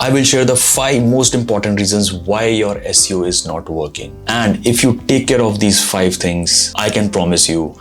I will share the 5 most important reasons why your SEO is not working. And if you take care of these 5 things, I can promise you,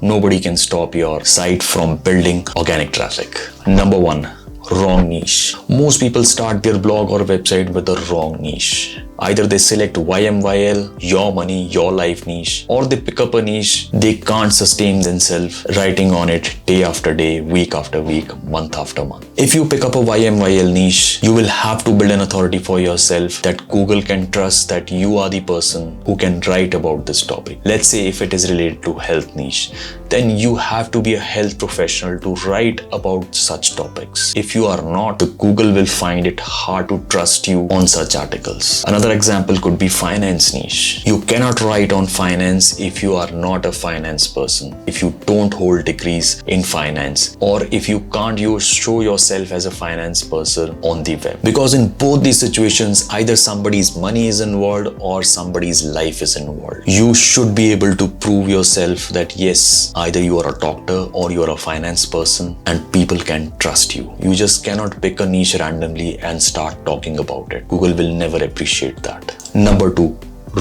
nobody can stop your site from building organic traffic. Number 1, wrong niche. Most people start their blog or website with the wrong niche. Either they select YMYL, your money, your life niche, or they pick up a niche they can't sustain themselves writing on it day after day, week after week, month after month. If you pick up a YMYL niche, you will have to build an authority for yourself that Google can trust that you are the person who can write about this topic. Let's say if it is related to health niche, then you have to be a health professional to write about such topics. If you are not, the Google will find it hard to trust you on such articles. Another example could be finance niche. You cannot write on finance if you are not a finance person, if you don't hold degrees in finance, or if you can't show yourself as a finance person on the web. Because in both these situations, either somebody's money is involved or somebody's life is involved. You should be able to prove yourself that yes, either you are a doctor or you are a finance person and people can trust you. You just cannot pick a niche randomly and start talking about it. Google will never appreciate that. Number 2,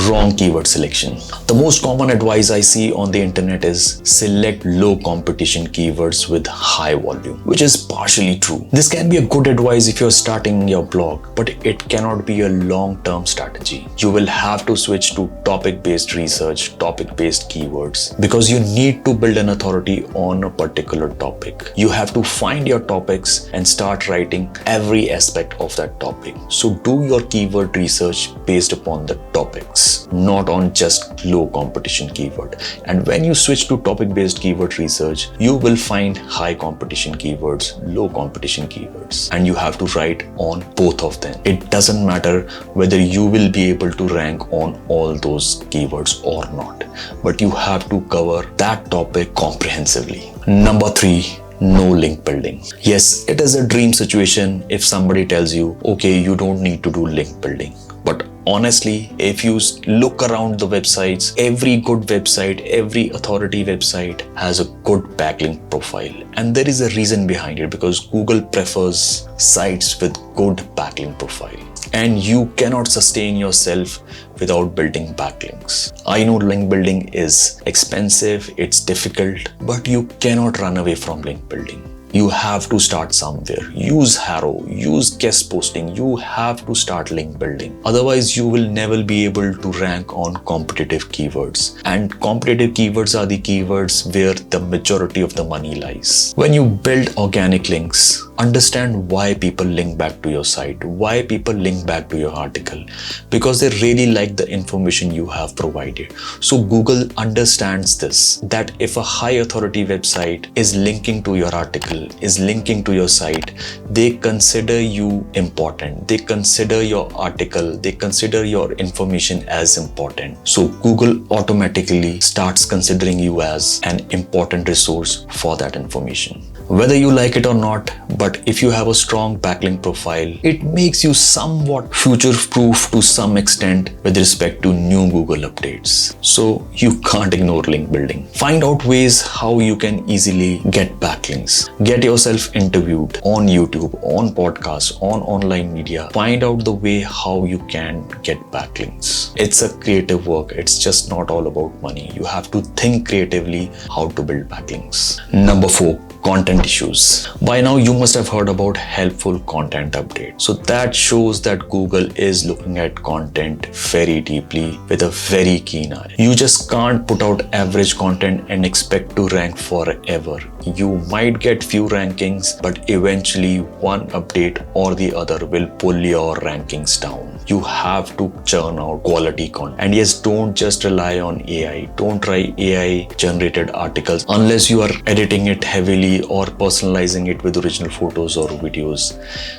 wrong keyword selection. The most common advice I see on the internet is select low competition keywords with high volume, which is partially true. This can be a good advice if you're starting your blog, but it cannot be a long-term strategy. You will have to switch to topic-based research, topic-based keywords, because you need to build an authority on a particular topic. You have to find your topics and start writing every aspect of that topic. So do your keyword research based upon the topics, not on just low competition keyword. And when you switch to topic-based keyword research, you will find high competition keywords, low competition keywords, and you have to write on both of them. It doesn't matter whether you will be able to rank on all those keywords or not, but you have to cover that topic comprehensively. Number 3, no link building. Yes, it is a dream situation if somebody tells you, okay, you don't need to do link building. But honestly, if you look around the websites, every good website, every authority website has a good backlink profile. And there is a reason behind it, because Google prefers sites with good backlink profile. And you cannot sustain yourself without building backlinks. I know link building is expensive, it's difficult, but you cannot run away from link building. You have to start somewhere. Use Harrow, use guest posting. You have to start link building. Otherwise, you will never be able to rank on competitive keywords. And competitive keywords are the keywords where the majority of the money lies. When you build organic links, understand why people link back to your site, why people link back to your article, because they really like the information you have provided. So Google understands this, that if a high authority website is linking to your article, is linking to your site, they consider you important. They consider your article, they consider your information as important. So Google automatically starts considering you as an important resource for that information. Whether you like it or not, but if you have a strong backlink profile, it makes you somewhat future-proof to some extent with respect to new Google updates. So you can't ignore link building. Find out ways how you can easily get backlinks. Get yourself interviewed on YouTube, on podcasts, on online media. Find out the way how you can get backlinks. It's a creative work. It's just not all about money. You have to think creatively how to build backlinks. Number 4, content issues. By now you must have heard about helpful content update. So that shows that Google is looking at content very deeply with a very keen eye. You just can't put out average content and expect to rank forever. You might get few rankings, but eventually one update or the other will pull your rankings down. You have to churn out quality content. And yes, don't just rely on AI. Don't try AI generated articles unless you are editing it heavily or personalizing it with original photos or videos.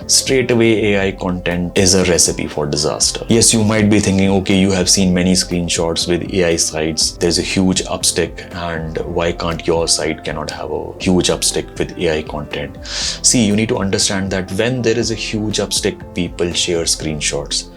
Straight away AI content is a recipe for disaster. Yes, you might be thinking, okay, you have seen many screenshots with AI sites. There's a huge upstick, and why can't your site cannot have a huge upstick with AI content? See, you need to understand that when there is a huge upstick, people share screenshots.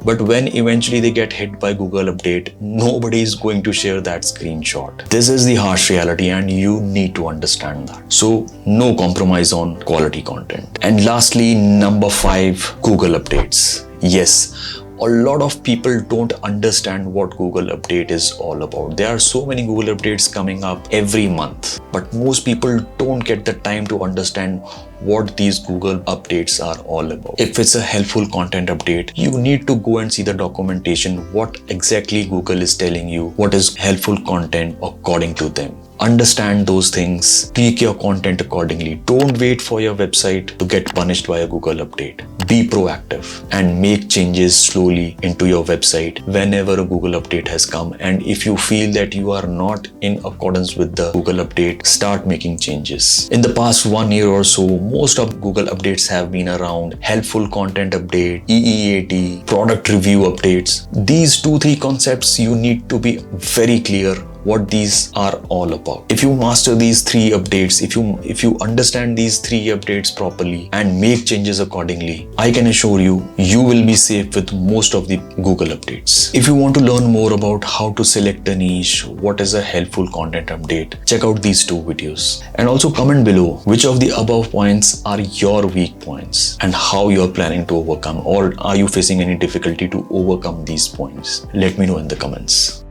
But when eventually they get hit by Google update, nobody is going to share that screenshot. This is the harsh reality and you need to understand that. So no compromise on quality content. And lastly, number 5, Google updates. Yes, a lot of people don't understand what Google update is all about. There are so many Google updates coming up every month, but most people don't get the time to understand what these Google updates are all about. If it's a helpful content update, you need to go and see the documentation, what exactly Google is telling you, what is helpful content according to them. Understand those things, tweak your content accordingly. Don't wait for your website to get punished by a Google update. Be proactive and make changes slowly into your website whenever a Google update has come. And if you feel that you are not in accordance with the Google update, start making changes. In the past 1 year or so, most of Google updates have been around helpful content update, EEAT, product review updates. These 2-3 concepts, you need to be very clear what these are all about. If you master these 3 updates, if you understand these 3 updates properly and make changes accordingly, I can assure you, you will be safe with most of the Google updates. If you want to learn more about how to select a niche, what is a helpful content update, check out these 2 videos. And also comment below which of the above points are your weak points and how you're planning to overcome, or are you facing any difficulty to overcome these points. Let me know in the comments.